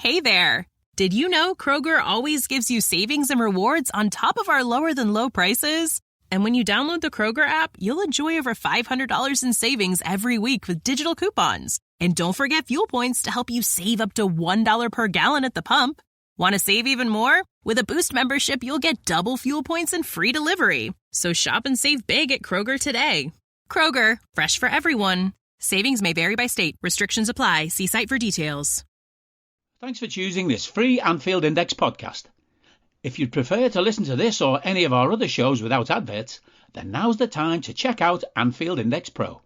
Hey there! Did you know Kroger always gives you savings and rewards on top of our lower-than-low prices? And when you download the Kroger app, you'll enjoy over $500 in savings every week with digital coupons. And don't forget fuel points to help you save up to $1 per gallon at the pump. Want to save even more? With a Boost membership, you'll get double fuel points and free delivery. So shop and save big at Kroger today. Kroger, fresh for everyone. Savings may vary by state. Restrictions apply. See site for details. Thanks for choosing this free Anfield Index podcast. If you'd prefer to listen to this or any of our other shows without adverts, then now's the time to check out Anfield Index Pro.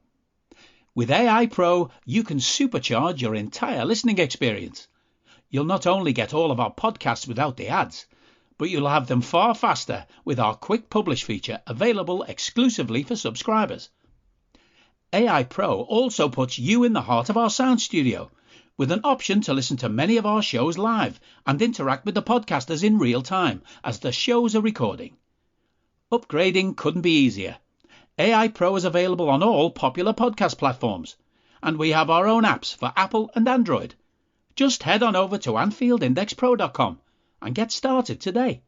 With AI Pro, you can supercharge your entire listening experience. You'll not only get all of our podcasts without the ads, but you'll have them far faster with our quick publish feature available exclusively for subscribers. AI Pro also puts you in the heart of our sound studio, with an option to listen to many of our shows live and interact with the podcasters in real time as the shows are recording. Upgrading couldn't be easier. AI Pro is available on all popular podcast platforms, and we have our own apps for Apple and Android. Just head on over to AnfieldIndexPro.com and get started today.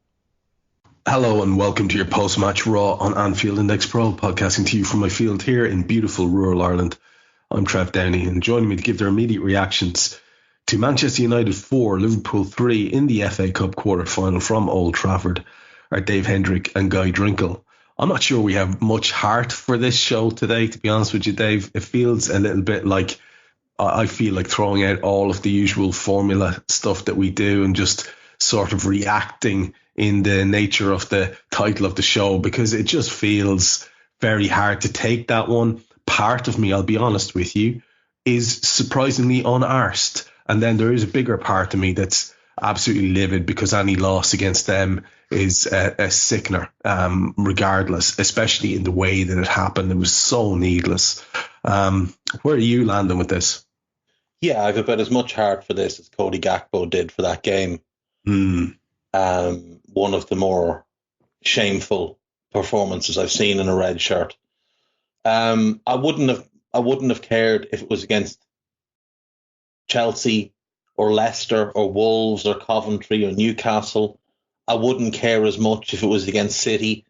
Hello and welcome to your post-match Raw on Anfield Index Pro, podcasting to you from my field here in beautiful rural Ireland. I'm Trev Downey, and joining me to give their immediate reactions to Manchester United 4, Liverpool 3 in the FA Cup quarter-final from Old Trafford are Dave Hendrick and Guy Drinkel. I'm not sure we have much heart for this show today, to be honest with you, Dave. It feels a little bit like, I feel like throwing out all of the usual formula stuff that we do and just sort of reacting in the nature of the title of the show, because it just feels very hard to take that one. Part of me, I'll be honest with you, is surprisingly unarsed. And then there is a bigger part of me that's absolutely livid because any loss against them is a sickener, regardless, especially in the way that it happened. It was so needless. Where are you landing with this? Yeah, I've about as much heart for this as Cody Gakpo did for that game. One of the more shameful performances I've seen in a red shirt. I wouldn't have cared if it was against Chelsea or Leicester or Wolves or Coventry or Newcastle. I wouldn't care as much if it was against City.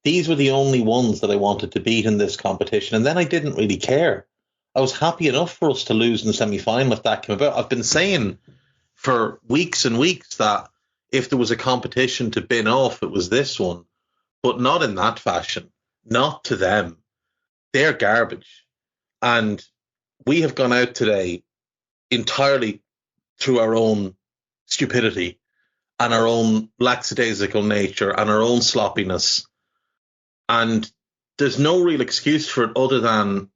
These were the only ones that I wanted to beat in this competition, and then I didn't really care. I was happy enough for us to lose in the semi-final if that came about. I've been saying for weeks and weeks that if there was a competition to bin off, it was this one, but not in that fashion, not to them. They're garbage. And we have gone out today entirely through our own stupidity and our own lackadaisical nature and our own sloppiness. And there's no real excuse for it other than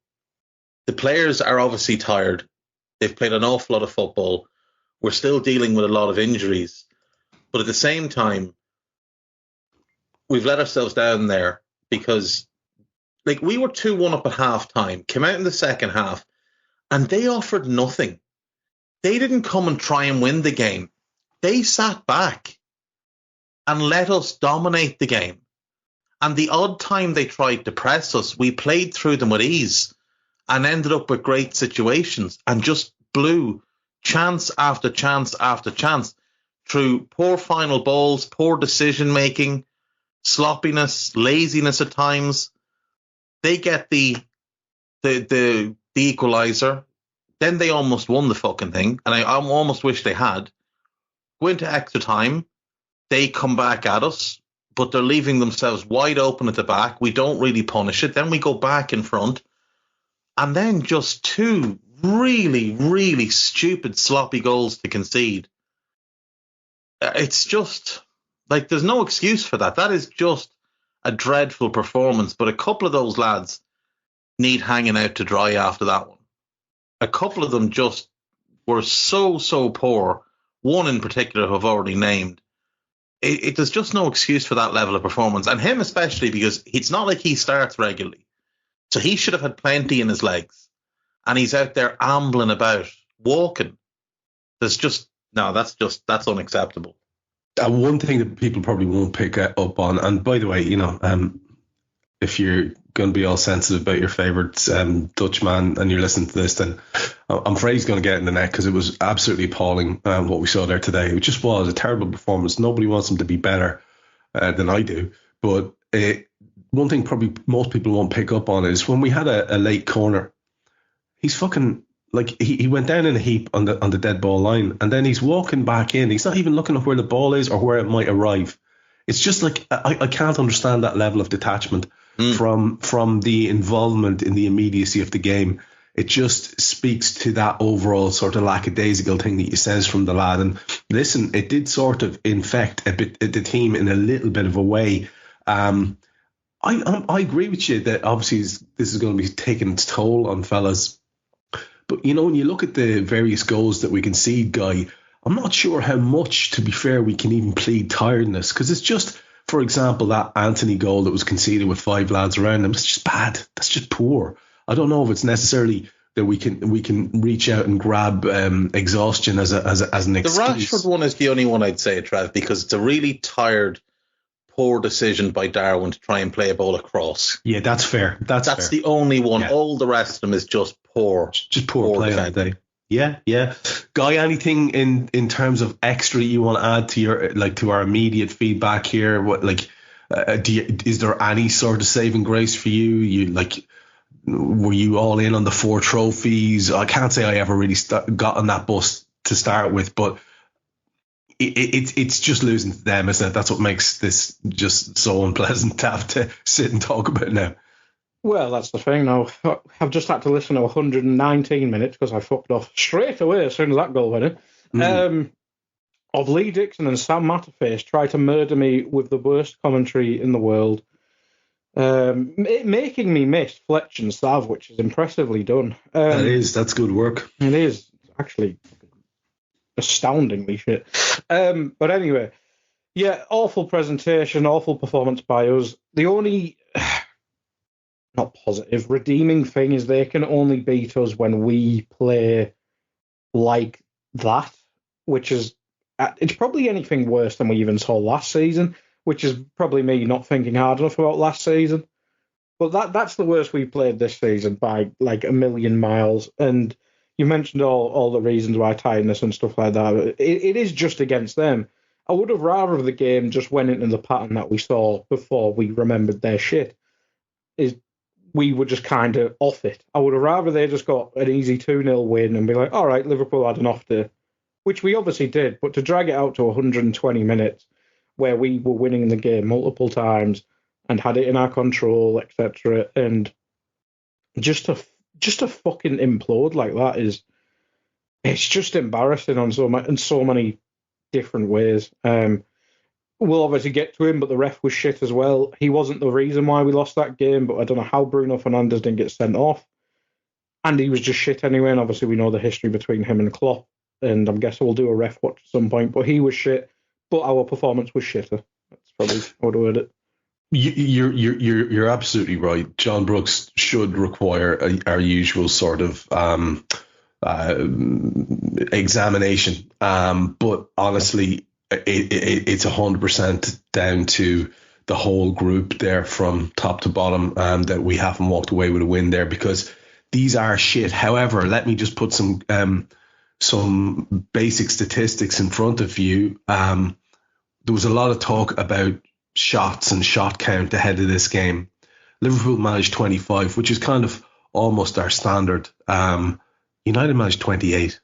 the players are obviously tired. They've played an awful lot of football. We're still dealing with a lot of injuries. But at the same time, we've let ourselves down there because we were 2-1 up at half-time, came out in the second half, and they offered nothing. They didn't come and try and win the game. They sat back and let us dominate the game. And the odd time they tried to press us, we played through them with ease and ended up with great situations and just blew chance after chance after chance through poor final balls, poor decision-making, sloppiness, laziness at times. They get the equaliser. Then they almost won the fucking thing. And I almost wish they had. Go into extra time. They come back at us, but they're leaving themselves wide open at the back. We don't really punish it. Then we go back in front. And then just two really, really stupid, sloppy goals to concede. It's just, there's no excuse for that. That is just a dreadful performance. But a couple of those lads need hanging out to dry after that one. A couple of them just were so poor. One in particular who I've already named. There's just no excuse for that level of performance. And him especially, because it's not like he starts regularly. So he should have had plenty in his legs. And he's out there ambling about, walking. That's unacceptable. One thing that people probably won't pick up on, and by the way, if you're going to be all sensitive about your favourite Dutch man and you're listening to this, then I'm afraid he's going to get in the net, because it was absolutely appalling what we saw there today. It just was a terrible performance. Nobody wants him to be better than I do. But one thing probably most people won't pick up on is when we had a late corner, he's fucking... Like, he went down in a heap on the dead ball line, and then he's walking back in. He's not even looking at where the ball is or where it might arrive. It's just like, I can't understand that level of detachment from the involvement in the immediacy of the game. It just speaks to that overall sort of lackadaisical thing that you sense from the lad. And listen, it did sort of infect the team in a little bit of a way. I agree with you that obviously this is going to be taking its toll on fellas. But, you know, when you look at the various goals that we concede, Guy, I'm not sure how much, to be fair, we can even plead tiredness, because it's just, for example, that Anthony goal that was conceded with 5 lads around him. It's just bad. That's just poor. I don't know if it's necessarily that we can reach out and grab exhaustion as an excuse. The Rashford one is the only one I'd say, Trev, because it's a really tired, poor decision by Darwin to try and play a ball across. Yeah, that's fair. That's fair. The only one. Yeah. All the rest of them is just poor. Just poor play that day. Yeah. Guy, anything in terms of extra you want to add to your to our immediate feedback here? What is there any sort of saving grace for you? Were you all in on the 4 trophies? I can't say I ever really got on that bus to start with, but it's just losing to them, isn't it? That's what makes this just so unpleasant to have to sit and talk about now. Well, that's the thing now. I've just had to listen to 119 minutes because I fucked off straight away as soon as that goal went in. Of Lee Dixon and Sam Matterface try to murder me with the worst commentary in the world, making me miss Fletch and Sav, which is impressively done. That's good work. It is actually astoundingly shit. But anyway, yeah, awful presentation, awful performance by us. The only... not positive, redeeming thing is they can only beat us when we play like that, which is, it's probably anything worse than we even saw last season, which is probably me not thinking hard enough about last season. But that's the worst we've played this season by like a million miles. And you mentioned all the reasons why tiredness and stuff like that. It is just against them. I would have rather the game just went into the pattern that we saw before we remembered their shit. We were just kind of off it. I would have rather they just got an easy 2-0 win and be like, all right, Liverpool had an off day, which we obviously did. But to drag it out to 120 minutes where we were winning the game multiple times and had it in our control, etc., and just to fucking implode like that it's just embarrassing in so many different ways. We'll obviously get to him, but the ref was shit as well. He wasn't the reason why we lost that game, but I don't know how Bruno Fernandes didn't get sent off. And he was just shit anyway, and obviously we know the history between him and Klopp, and I'm guessing we'll do a ref watch at some point, but he was shit, but our performance was shitter. That's probably how I would word it. You're absolutely right. John Brooks should require our usual sort of examination, but honestly, it's 100% down to the whole group there from top to bottom that we haven't walked away with a win there, because these are shit. However, let me just put some basic statistics in front of you. There was a lot of talk about shots and shot count ahead of this game. Liverpool managed 25, which is kind of almost our standard. United managed 28.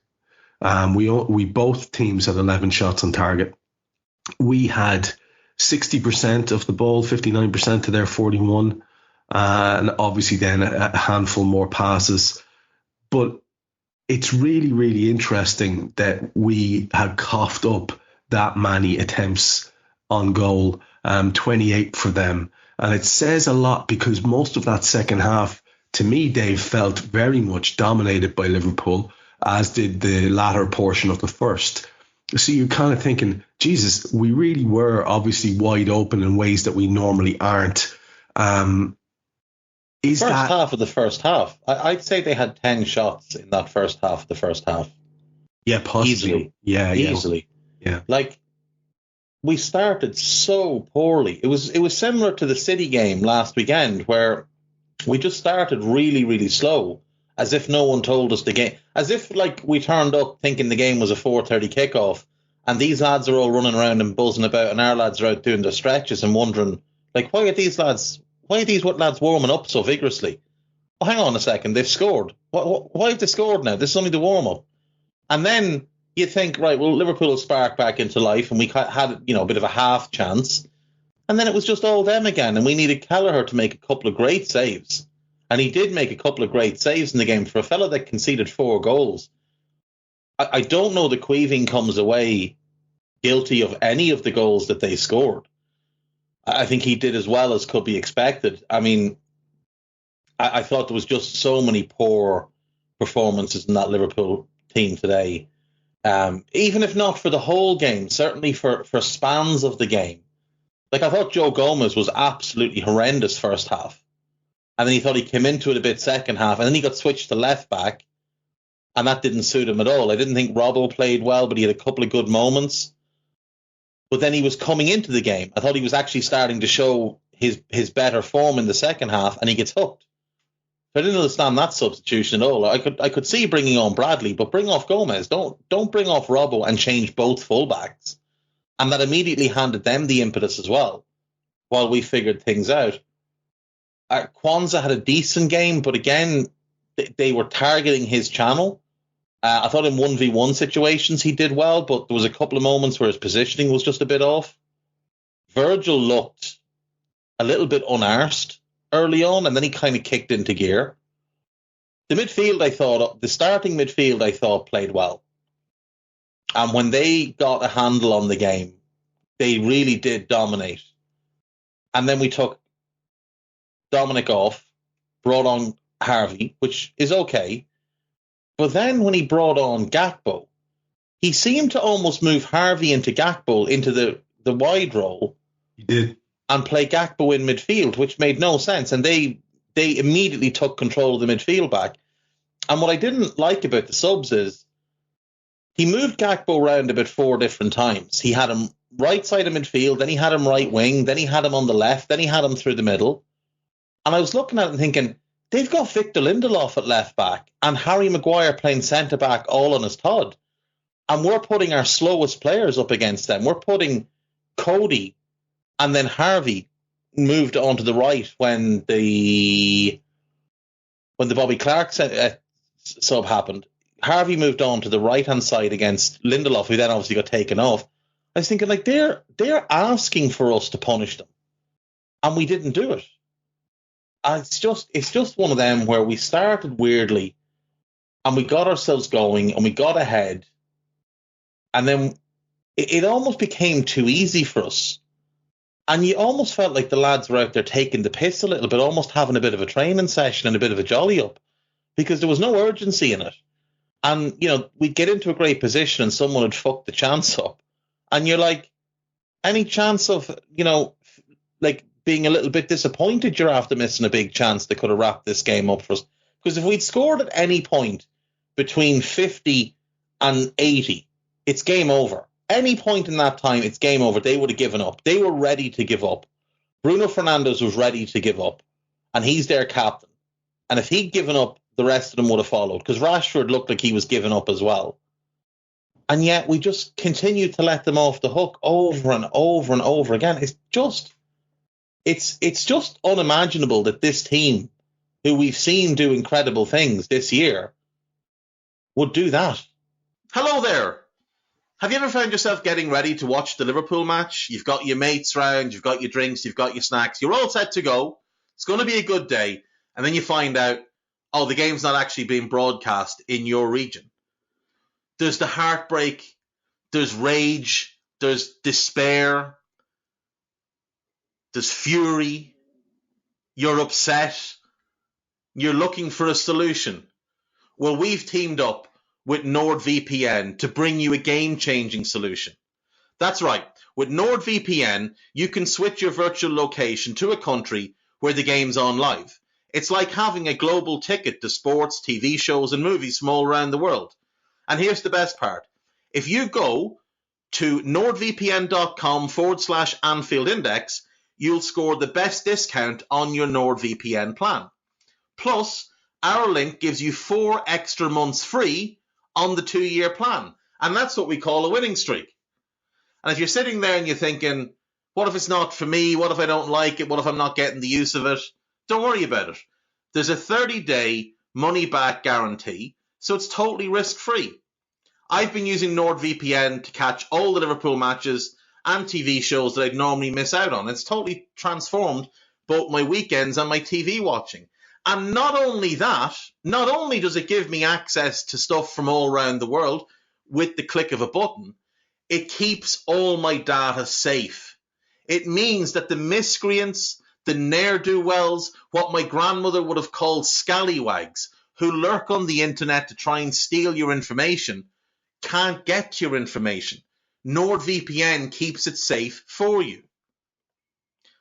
We both teams had 11 shots on target. We had 60% of the ball, 59% to their 41, and obviously then a handful more passes. But it's really, really interesting that we had coughed up that many attempts on goal, 28 for them. And it says a lot because most of that second half, to me, Dave, felt very much dominated by Liverpool, as did the latter portion of the first. So you're kind of thinking, Jesus, we really were obviously wide open in ways that we normally aren't. Half of the first half. I'd say they had 10 shots in that first half of the first half. Yeah, possibly. Easily. Yeah. Like, we started so poorly. It was similar to the City game last weekend where we just started really, really slow, as if no one told us the game, as if like we turned up thinking the game was a 4:30 kickoff, and these lads are all running around and buzzing about, and our lads are out doing their stretches and wondering, like, why are these lads warming up so vigorously? Oh, hang on a second, they've scored. Why have they scored now? This is only the warm-up. And then you think, right, well, Liverpool will spark back into life, and we had, a bit of a half chance. And then it was just all them again, and we needed Kelleher to make a couple of great saves. And he did make a couple of great saves in the game for a fella that conceded 4 goals. I don't know that Queeving comes away guilty of any of the goals that they scored. I think he did as well as could be expected. I mean, I thought there was just so many poor performances in that Liverpool team today. Even if not for the whole game, certainly for spans of the game. Like, I thought Joe Gomez was absolutely horrendous first half. And then he thought he came into it a bit second half. And then he got switched to left back. And that didn't suit him at all. I didn't think Robbo played well, but he had a couple of good moments. But then he was coming into the game. I thought he was actually starting to show his better form in the second half, and he gets hooked. I didn't understand that substitution at all. I could see bringing on Bradley, but bring off Gomez. Don't bring off Robbo and change both fullbacks. And that immediately handed them the impetus as well, while we figured things out. Kwanzaa had a decent game, but again, they were targeting his channel. I thought in 1v1 situations he did well, but there was a couple of moments where his positioning was just a bit off. Virgil looked a little bit unarsed early on, and then he kind of kicked into gear. The starting midfield, I thought played well. And when they got a handle on the game, they really did dominate. And then we took Dominic off, brought on Harvey, which is okay. But then when he brought on Gakpo, he seemed to almost move Harvey into Gakpo, into the wide role. He did. And play Gakpo in midfield, which made no sense. And they immediately took control of the midfield back. And what I didn't like about the subs is he moved Gakpo around about 4 different times. He had him right side of midfield, then he had him right wing, then he had him on the left, then he had him through the middle. And I was looking at it and thinking, they've got Victor Lindelof at left back and Harry Maguire playing centre back all on his Todd. And we're putting our slowest players up against them. We're putting Cody and then Harvey moved onto the right when the Bobby Clark sub happened. Harvey moved on to the right-hand side against Lindelof, who then obviously got taken off. I was thinking, like, they're asking for us to punish them. And we didn't do it. And it's just one of them where we started weirdly and we got ourselves going and we got ahead. And then it almost became too easy for us. And you almost felt like the lads were out there taking the piss a little bit, almost having a bit of a training session and a bit of a jolly up, because there was no urgency in it. And, we'd get into a great position and someone would fuck the chance up. And you're like, any chance of, like being a little bit disappointed you're after missing a big chance that could have wrapped this game up for us? Because if we'd scored at any point between 50 and 80, it's game over. Any point in that time, it's game over. They would have given up. They were ready to give up. Bruno Fernandes was ready to give up. And he's their captain. And if he'd given up, the rest of them would have followed. Because Rashford looked like he was giving up as well. And yet we just continued to let them off the hook over and over and over again. It's just unimaginable that this team, who we've seen do incredible things this year, would do that. Hello there. Have you ever found yourself getting ready to watch the Liverpool match? You've got your mates round, you've got your drinks, you've got your snacks, you're all set to go. It's going to be a good day. And then you find out, the game's not actually being broadcast in your region. There's the heartbreak, there's rage, there's despair, there's fury. You're upset. You're looking for a solution. Well, we've teamed up with NordVPN to bring you a game-changing solution. That's right. With NordVPN, you can switch your virtual location to a country where the game's on live. It's like having a global ticket to sports, TV shows, and movies from all around the world. And here's the best part. If you go to nordvpn.com/Anfield Index, you'll score the best discount on your NordVPN plan. Plus, our link gives you 4 extra months free on the 2-year plan. And that's what we call a winning streak. And if you're sitting there and you're thinking, what if it's not for me? What if I don't like it? What if I'm not getting the use of it? Don't worry about it. There's a 30-day money-back guarantee, so it's totally risk-free. I've been using NordVPN to catch all the Liverpool matches and TV shows that I'd normally miss out on. It's totally transformed both my weekends and my TV watching. And not only that, not only does it give me access to stuff from all around the world with the click of a button, it keeps all my data safe. It means that the miscreants, the ne'er-do-wells, what my grandmother would have called scallywags, who lurk on the internet to try and steal your information, can't get your information. NordVPN keeps it safe for you.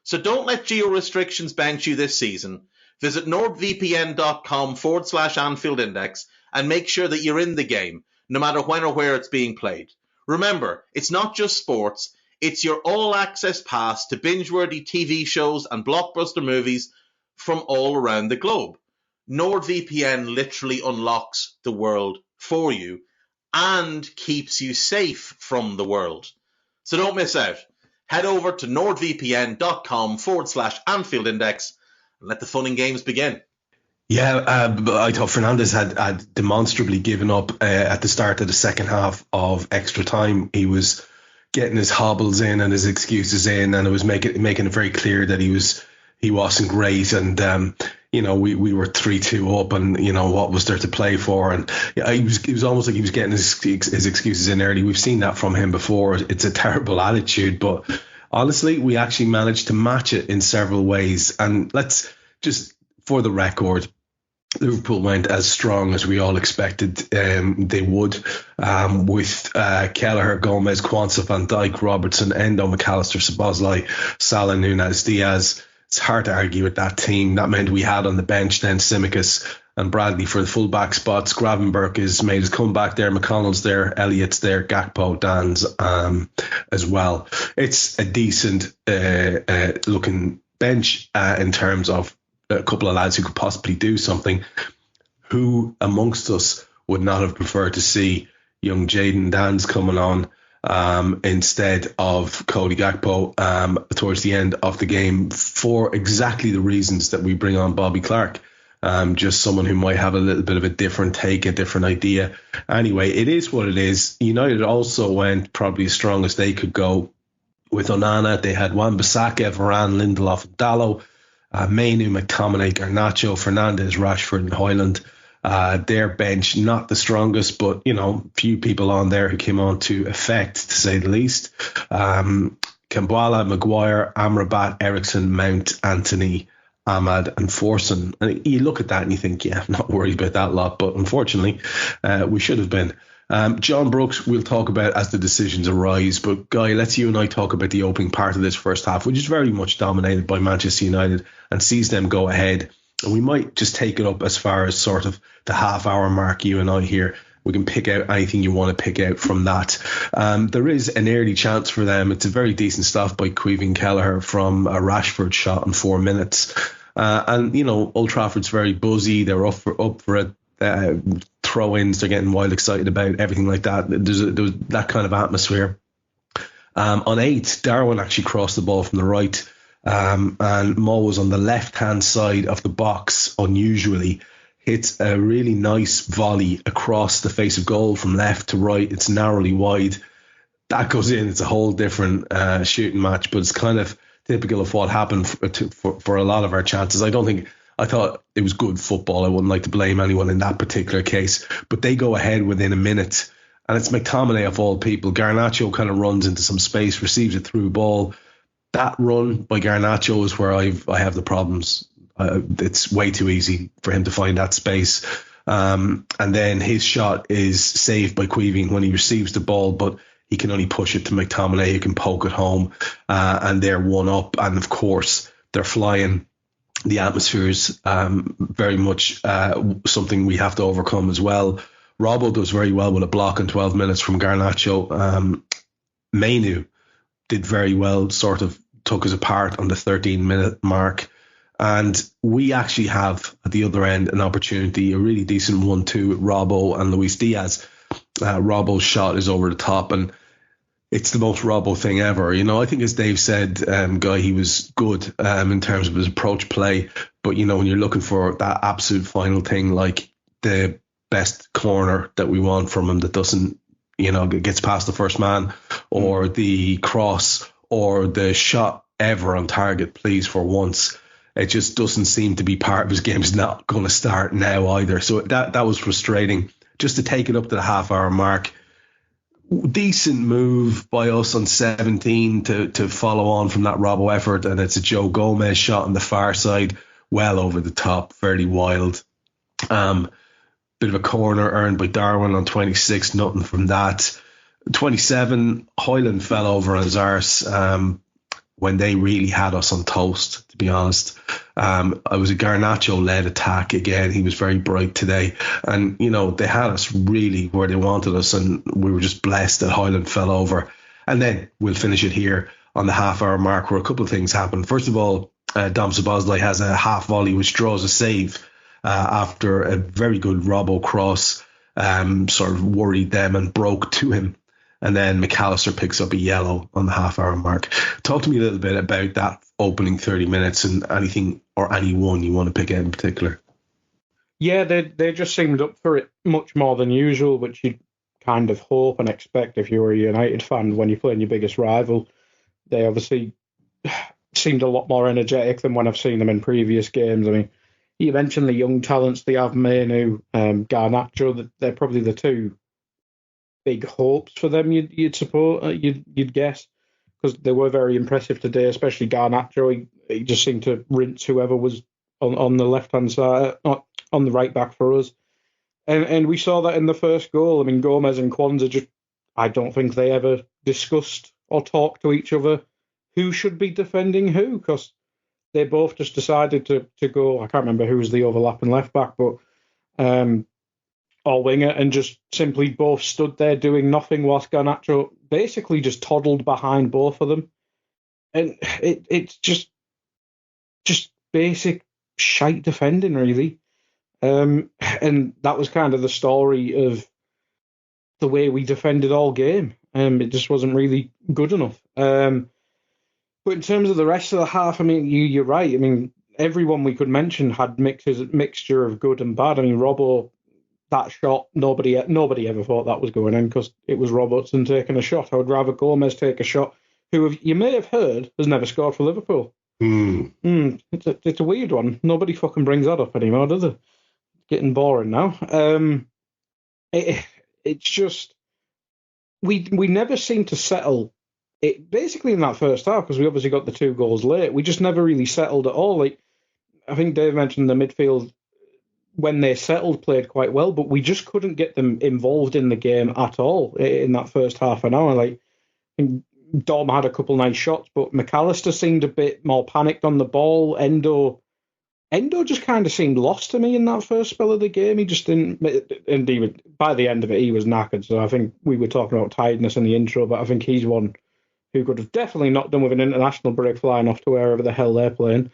So don't let geo-restrictions bench you this season. Visit nordvpn.com/Anfield Index and make sure that you're in the game, no matter when or where it's being played. Remember, it's not just sports, it's your all-access pass to binge-worthy TV shows and blockbuster movies from all around the globe. NordVPN literally unlocks the world for you and keeps you safe from the world. So don't miss out. Head over to nordvpn.com/Anfield Index and let the fun and games begin. Yeah, I thought Fernandes had demonstrably given up at the start of the second half of extra time. He was getting his hobbles in and his excuses in, and it was making it very clear that he wasn't great. And we were 3-2 up, and what was there to play for? And it was almost like he was getting his excuses in early. We've seen that from him before. It's a terrible attitude, but honestly, we actually managed to match it in several ways. And let's just, for the record, Liverpool went as strong as we all expected they would, with Kelleher, Gomez, Quansah, Van Dijk, Robertson, Endo, McAllister, Szoboszlai, Salah, Núñez, Diaz. It's hard to argue with that team. That meant we had on the bench then Tsimikas and Bradley for the full-back spots. Gravenberch has made his comeback there. McConnell's there. Elliott's there. Gakpo, Dan's as well. It's a decent looking bench in terms of a couple of lads who could possibly do something. Who amongst us would not have preferred to see young Jadon Dan's coming on instead of Cody Gakpo towards the end of the game, for exactly the reasons that we bring on Bobby Clark. Just someone who might have a little bit of a different take, a different idea. Anyway, it is what it is. United also went probably as strong as they could go with Onana. They had Wan-Bissaka, Varane, Lindelof, and Dalot. Mainu, McTominay, Garnacho, Fernandes, Rashford, and Højlund. Their bench, not the strongest, but, few people on there who came on to effect, to say the least. Kambwala, Maguire, Amrabat, Ericsson, Mount, Anthony, Ahmad, and Forson. And you look at that and you think, yeah, I'm not worried about that lot, but unfortunately, we should have been. John Brooks, we'll talk about as the decisions arise. But Guy, let's you and I talk about the opening part of this first half, which is very much dominated by Manchester United and sees them go ahead. And we might just take it up as far as sort of the half-hour mark, you and I here. We can pick out anything you want to pick out from that. There is an early chance for them. It's a very decent stuff by Caoimhin Kelleher from a Rashford shot in 4 minutes. Old Trafford's very buzzy. They're up for it. Throw-ins, they're getting wild excited about everything like that. There's that kind of atmosphere. On 8, Darwin actually crossed the ball from the right, and Mo was on the left-hand side of the box, unusually. Hits a really nice volley across the face of goal from left to right. It's narrowly wide. That goes in. It's a whole different shooting match, but it's kind of typical of what happened for a lot of our chances. I thought it was good football. I wouldn't like to blame anyone in that particular case. But they go ahead within a minute. And it's McTominay of all people. Garnacho kind of runs into some space, receives a through ball. That run by Garnacho is where I have the problems. It's way too easy for him to find that space. And then his shot is saved by Caoimhin when he receives the ball, but he can only push it to McTominay, who can poke it home. And they're 1-up. And of course, they're flying. The atmosphere is very much something we have to overcome as well. Robbo does very well with a block in 12 minutes from Garnacho. Mainu did very well, sort of took us apart on the 13-minute mark. And we actually have at the other end an opportunity, a really decent 1-2 with Robbo and Luis Diaz. Robbo's shot is over the top, and it's the most Robbo thing ever. I think, as Dave said, Guy, he was good in terms of his approach play. But, when you're looking for that absolute final thing, like the best corner that we want from him that doesn't, gets past the first man, or the cross, or the shot ever on target, please, for once. It just doesn't seem to be part of his game. It's not going to start now either. So that was frustrating. Just to take it up to the half-hour mark, decent move by us on 17 to follow on from that Robbo effort, and it's a Joe Gomez shot on the far side, well over the top, fairly wild. Bit of a corner earned by Darwin on 26, nothing from that. 27, Hoyland fell over on his arse when they really had us on toast, to be honest. It was a Garnacho-led attack again. He was very bright today. And, they had us really where they wanted us, and we were just blessed that Hoyland fell over. And then we'll finish it here on the half-hour mark, where a couple of things happened. First of all, Dom Szoboszlai has a half volley which draws a save after a very good Robbo cross sort of worried them and broke to him. And then McAllister picks up a yellow on the half-hour mark. Talk to me a little bit about that opening 30 minutes and anything or anyone you want to pick out in particular. Yeah, they just seemed up for it much more than usual, which you'd kind of hope and expect if you were a United fan when you're playing your biggest rival. They obviously seemed a lot more energetic than when I've seen them in previous games. I mean, you mentioned the young talents they have, Manu, Garnacho. They're probably the two big hopes for them. You'd support, you'd guess, because they were very impressive today, especially Garnacho. He just seemed to rinse whoever was on the left hand side, on the right back for us, and we saw that in the first goal. I mean, Gomez and Kwanzaa I don't think they ever discussed or talked to each other who should be defending who, because they both just decided to go. I can't remember who was the overlapping left back, but or winger, and just simply both stood there doing nothing whilst Garnacho basically just toddled behind both of them. And it's just basic shite defending, really. And that was kind of the story of the way we defended all game. It just wasn't really good enough. But in terms of the rest of the half, I mean, you're right. I mean, everyone we could mention had mixture of good and bad. I mean, Robbo, that shot, nobody ever thought that was going in because it was Robertson taking a shot. I would rather Gomez take a shot, who you may have heard has never scored for Liverpool. It's a weird one. Nobody fucking brings that up anymore, does it? Getting boring now. It's just we never seem to settle it. Basically, in that first half, because we obviously got the 2 goals late, we just never really settled at all. Like I think Dave mentioned, the midfield, when they settled, played quite well, but we just couldn't get them involved in the game at all in that first half an hour. Like Dom had a couple nice shots, but McAllister seemed a bit more panicked on the ball. Endo just kind of seemed lost to me in that first spell of the game. He just didn't, and even by the end of it, he was knackered. So I think we were talking about tiredness in the intro, but I think he's one who could have definitely not done with an international break flying off to wherever the hell they're playing.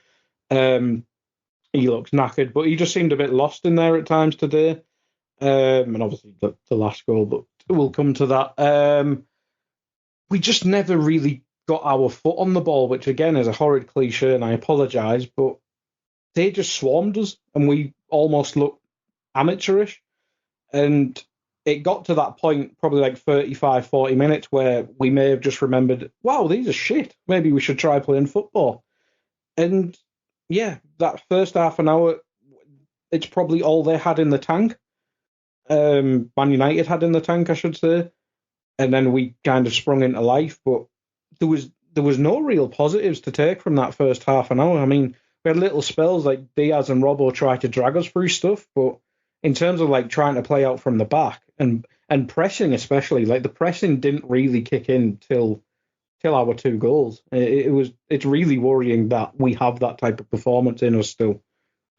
He looks knackered, but he just seemed a bit lost in there at times today. And obviously the last goal, but we'll come to that. We just never really got our foot on the ball, which again is a horrid cliche, and I apologise, but they just swarmed us, and we almost looked amateurish. And it got to that point, probably like 35, 40 minutes, where we may have just remembered, wow, these are shit. Maybe we should try playing football. And yeah, that first half an hour, it's probably all they had in the tank. Man United had in the tank, I should say. And then we kind of sprung into life, but there was no real positives to take from that first half an hour. I mean, we had little spells like Diaz and Robbo tried to drag us through stuff, but in terms of like trying to play out from the back and pressing especially, like the pressing didn't really kick in till our 2 goals. It's really worrying that we have that type of performance in us still,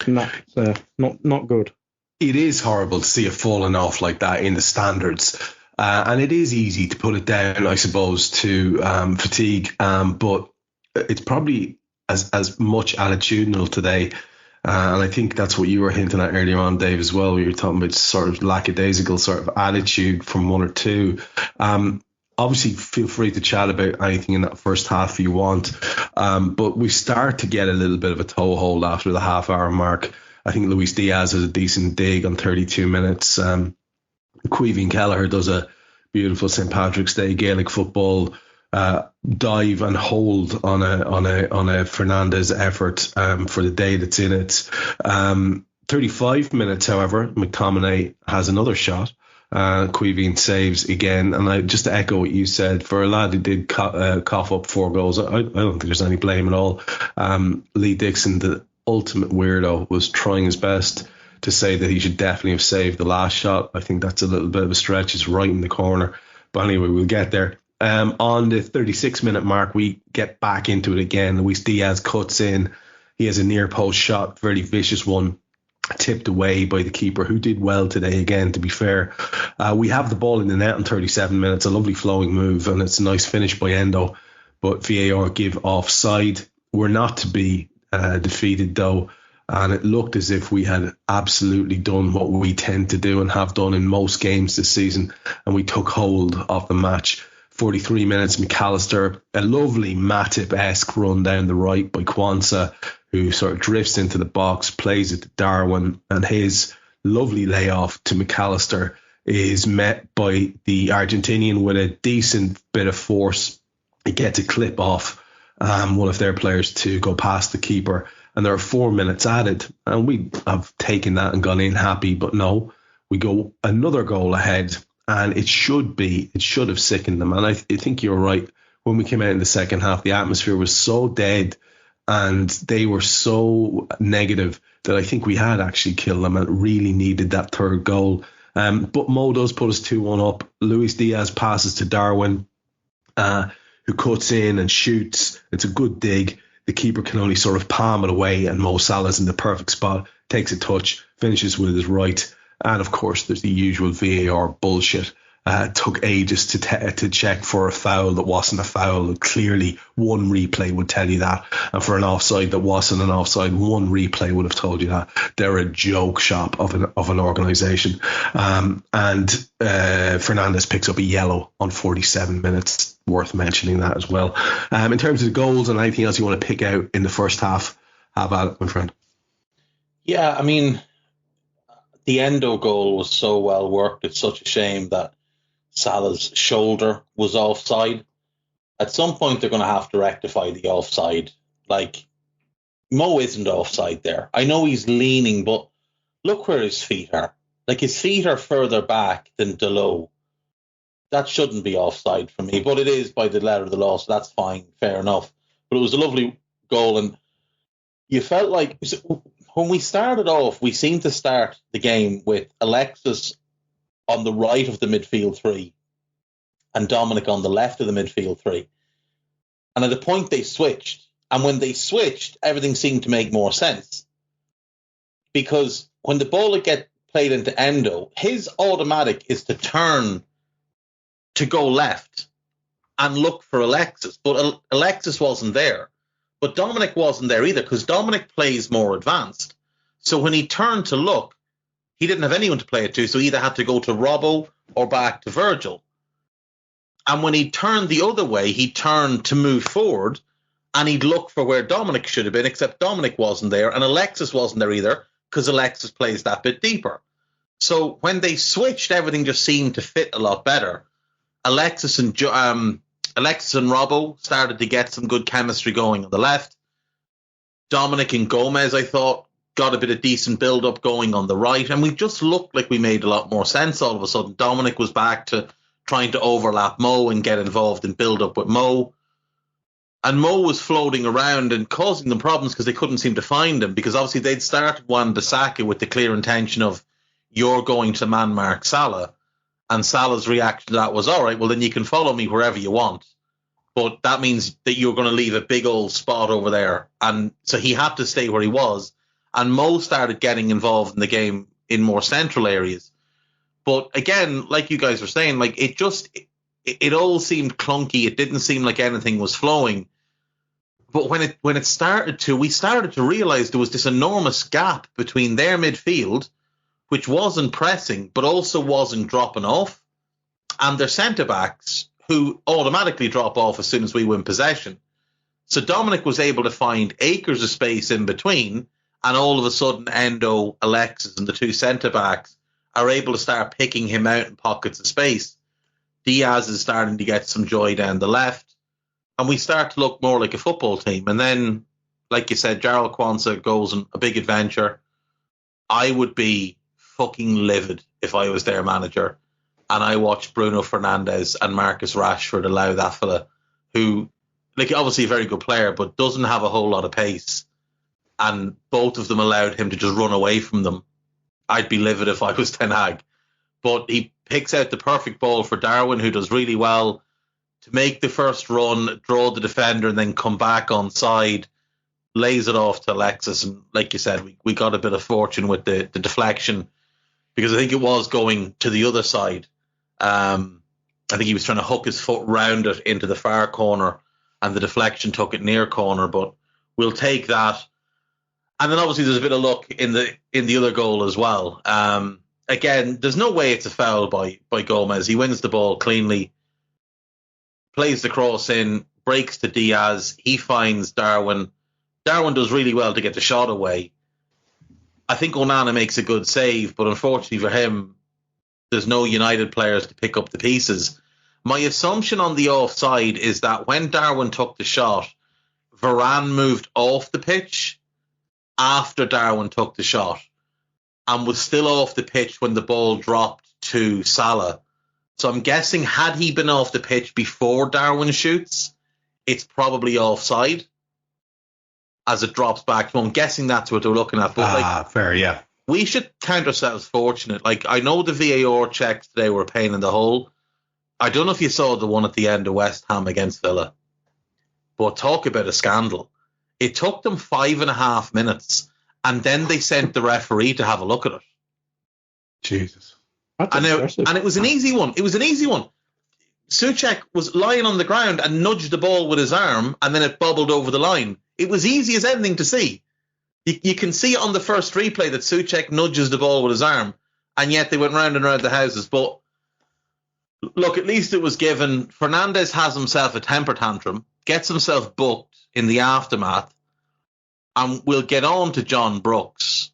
and that's not good. It is horrible to see it falling off like that in the standards. And it is easy to put it down, I suppose, to fatigue. But it's probably as much attitudinal today. And I think that's what you were hinting at earlier on, Dave, as well. We were talking about sort of lackadaisical sort of attitude from one or two. Obviously, feel free to chat about anything in that first half you want. But we start to get a little bit of a toehold after the half-hour mark. I think Luis Diaz has a decent dig on 32 minutes. Caoimhín Kelleher does a beautiful St. Patrick's Day Gaelic football dive and hold on a Fernandez effort for the day that's in it. 35 minutes, however, McTominay has another shot. Caoimhín saves again, and just to echo what you said, for a lad who did cough up 4 goals, I don't think there's any blame at all. Lee Dixon, the ultimate weirdo, was trying his best to say that he should definitely have saved the last shot. I think that's a little bit of a stretch. It's right in the corner. But anyway, we'll get there. On the 36-minute mark, we get back into it again. Luis Diaz cuts in. He has a near post shot, very vicious one, tipped away by the keeper, who did well today again, to be fair. We have the ball in the net in 37 minutes, a lovely flowing move, and it's a nice finish by Endo. But VAR give offside. We're not to be defeated, though. And it looked as if we had absolutely done what we tend to do and have done in most games this season. And we took hold of the match. 43 minutes, McAllister, a lovely Matip-esque run down the right by Kwanzaa, who sort of drifts into the box, plays it to Darwin, and his lovely layoff to McAllister is met by the Argentinian with a decent bit of force. He gets a clip off one of their players to go past the keeper, and there are 4 minutes added, and we have taken that and gone in happy, but no, we go another goal ahead. And it should have sickened them. And I think you're right. When we came out in the second half, the atmosphere was so dead and they were so negative that I think we had actually killed them and really needed that third goal. But Mo does put us 2-1 up. Luis Diaz passes to Darwin, who cuts in and shoots. It's a good dig. The keeper can only sort of palm it away, and Mo Salah's in the perfect spot, takes a touch, finishes with his right. And of course, there's the usual VAR bullshit. Took ages to check for a foul that wasn't a foul. Clearly, one replay would tell you that. And for an offside that wasn't an offside, one replay would have told you that. They're a joke shop of an organisation. And Fernandez picks up a yellow on 47 minutes. Worth mentioning that as well. In terms of the goals and anything else you want to pick out in the first half, have at it, my friend. Yeah, I mean, the Endo goal was so well worked. It's such a shame that Salah's shoulder was offside. At some point, they're going to have to rectify the offside. Like, Mo isn't offside there. I know he's leaning, but look where his feet are. Like, his feet are further back than Delo. That shouldn't be offside for me, but it is by the letter of the law, so that's fine, fair enough. But it was a lovely goal, and you felt like when we started off, we seemed to start the game with Alexis on the right of the midfield three and Dominic on the left of the midfield three. And at a point they switched. And when they switched, everything seemed to make more sense. Because when the ball would get played into Endo, his automatic is to turn to go left and look for Alexis. But Alexis wasn't there. But Dominic wasn't there either, because Dominic plays more advanced. So when he turned to look, he didn't have anyone to play it to, so he either had to go to Robbo or back to Virgil. And when he turned the other way, he turned to move forward, and he'd look for where Dominic should have been, except Dominic wasn't there, and Alexis wasn't there either, because Alexis plays that bit deeper. So when they switched, everything just seemed to fit a lot better. Alexis and Robbo started to get some good chemistry going on the left. Dominic and Gomez, I thought, got a bit of decent build-up going on the right. And we just looked like we made a lot more sense all of a sudden. Dominic was back to trying to overlap Mo and get involved in build-up with Mo. And Mo was floating around and causing them problems because they couldn't seem to find him. Because obviously they'd started Wan-Bissaka with the clear intention of, you're going to man-mark Salah. And Salah's reaction to that was, all right, well, then you can follow me wherever you want. But that means that you're going to leave a big old spot over there. And so he had to stay where he was. And Mo started getting involved in the game in more central areas. But again, like you guys were saying, like it all seemed clunky. It didn't seem like anything was flowing. But when it started to, we started to realise there was this enormous gap between their midfield, which wasn't pressing, but also wasn't dropping off, and their centre-backs, who automatically drop off as soon as we win possession. So Dominic was able to find acres of space in between, and all of a sudden Endo, Alexis, and the two centre-backs are able to start picking him out in pockets of space. Diaz is starting to get some joy down the left, and we start to look more like a football team. And then, like you said, Jarrell Quansah goes on a big adventure. I would be fucking livid if I was their manager and I watched Bruno Fernandes and Marcus Rashford allow that fella, who, like, obviously a very good player, but doesn't have a whole lot of pace, and both of them allowed him to just run away from them. I'd be livid if I was Ten Hag. But he picks out the perfect ball for Darwin, who does really well to make the first run, draw the defender, and then come back on side, lays it off to Alexis. And like you said, we got a bit of fortune with the deflection, because I think it was going to the other side. I think he was trying to hook his foot round it into the far corner, and the deflection took it near corner, but we'll take that. And then obviously there's a bit of luck in the other goal as well. Again, there's no way it's a foul by Gomez. He wins the ball cleanly, plays the cross in, breaks to Diaz. He finds Darwin. Darwin does really well to get the shot away. I think Onana makes a good save, but unfortunately for him, there's no United players to pick up the pieces. My assumption on the offside is that when Darwin took the shot, Varane moved off the pitch after Darwin took the shot and was still off the pitch when the ball dropped to Salah. So I'm guessing, had he been off the pitch before Darwin shoots, it's probably offside as it drops back. So I'm guessing that's what they're looking at. But fair, yeah. We should count ourselves fortunate. Like, I know the VAR checks today were a pain in the hole. I don't know if you saw the one at the end of West Ham against Villa, but talk about a scandal. It took them 5.5 minutes, and then they sent the referee to have a look at it. Jesus. That's impressive. And it was an easy one. Souček was lying on the ground and nudged the ball with his arm, and then it bobbled over the line. It was easy as anything to see. You can see it on the first replay that Souček nudges the ball with his arm, and yet they went round and round the houses. But look, at least it was given. Fernandes has himself a temper tantrum, gets himself booked in the aftermath, and we'll get on to John Brooks.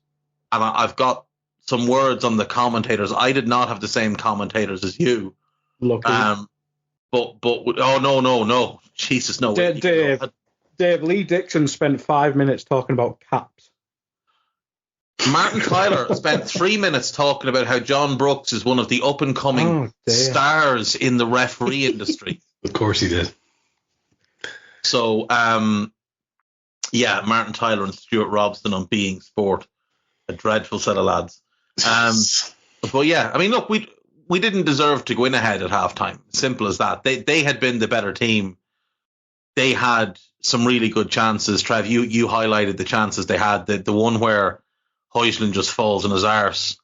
And I've got some words on the commentators. I did not have the same commentators as you. Lucky. But no. Jesus, no. Dave, Lee Dixon spent 5 minutes talking about caps. Martin Tyler spent 3 minutes talking about how John Brooks is one of the up-and-coming stars in the referee industry. Of course he did. So, Martin Tyler and Stuart Robson on Being Sport. A dreadful set of lads. But yeah, I mean, look, we didn't deserve to go in ahead at halftime. Simple as that. They had been the better team. They had some really good chances. Trev, you highlighted the chances they had. The one where Højlund just falls on his arse.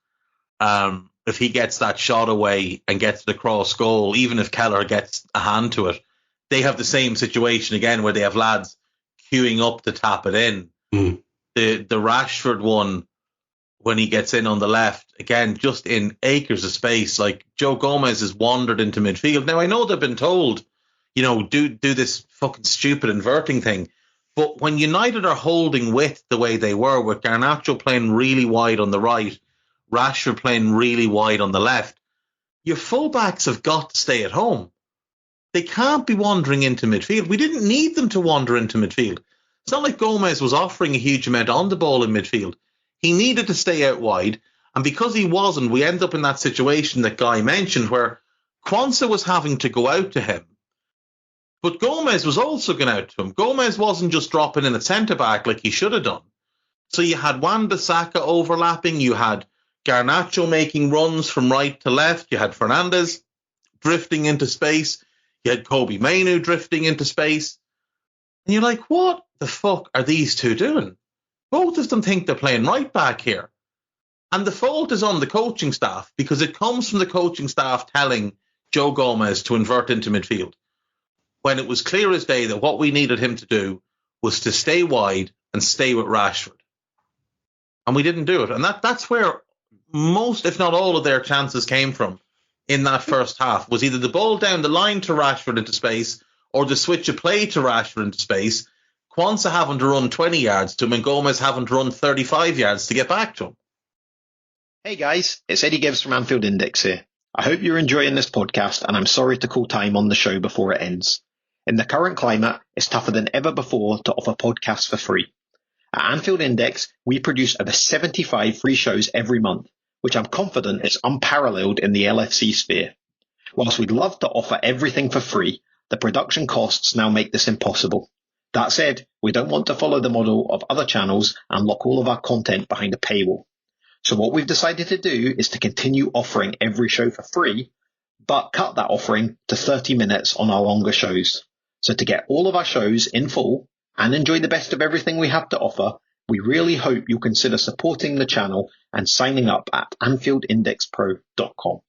If he gets that shot away and gets the cross goal, even if Keller gets a hand to it, they have the same situation again where they have lads queuing up to tap it in. Mm. The Rashford one, when he gets in on the left, again, just in acres of space, like Joe Gomez has wandered into midfield. Now, I know they've been told, do this fucking stupid inverting thing. But when United are holding width the way they were, with Garnacho playing really wide on the right, Rashford playing really wide on the left, your fullbacks have got to stay at home. They can't be wandering into midfield. We didn't need them to wander into midfield. It's not like Gomez was offering a huge amount on the ball in midfield. He needed to stay out wide, and because he wasn't, we end up in that situation that Guy mentioned where Quansah was having to go out to him, but Gomez was also going out to him. Gomez wasn't just dropping in at centre-back like he should have done. So you had Wan-Bissaka overlapping, you had Garnacho making runs from right to left, you had Fernandes drifting into space, you had Kobe Mainoo drifting into space, and you're like, what the fuck are these two doing? Both of them think they're playing right back here. And the fault is on the coaching staff, because it comes from the coaching staff telling Joe Gomez to invert into midfield, when it was clear as day that what we needed him to do was to stay wide and stay with Rashford. And we didn't do it. And that's where most, if not all, of their chances came from in that first half, was either the ball down the line to Rashford into space or the switch of play to Rashford into space, Quansah having to run 20 yards to him and Gomez having to run 35 yards to get back to him. Hey guys, it's Eddie Gibbs from Anfield Index here. I hope you're enjoying this podcast, and I'm sorry to call time on the show before it ends. In the current climate, it's tougher than ever before to offer podcasts for free. At Anfield Index, we produce over 75 free shows every month, which I'm confident is unparalleled in the LFC sphere. Whilst we'd love to offer everything for free, the production costs now make this impossible. That said, we don't want to follow the model of other channels and lock all of our content behind a paywall. So what we've decided to do is to continue offering every show for free, but cut that offering to 30 minutes on our longer shows. So to get all of our shows in full and enjoy the best of everything we have to offer, we really hope you'll consider supporting the channel and signing up at AnfieldIndexPro.com.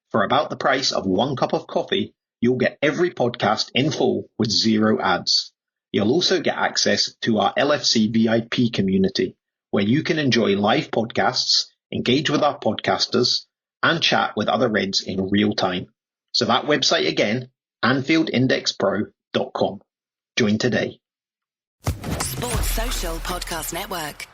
For about the price of 1 cup of coffee, you'll get every podcast in full with 0 ads. You'll also get access to our LFC VIP community, where you can enjoy live podcasts, engage with our podcasters, and chat with other Reds in real time. So that website again, AnfieldIndexPro.com. Join today. Sports Social Podcast Network.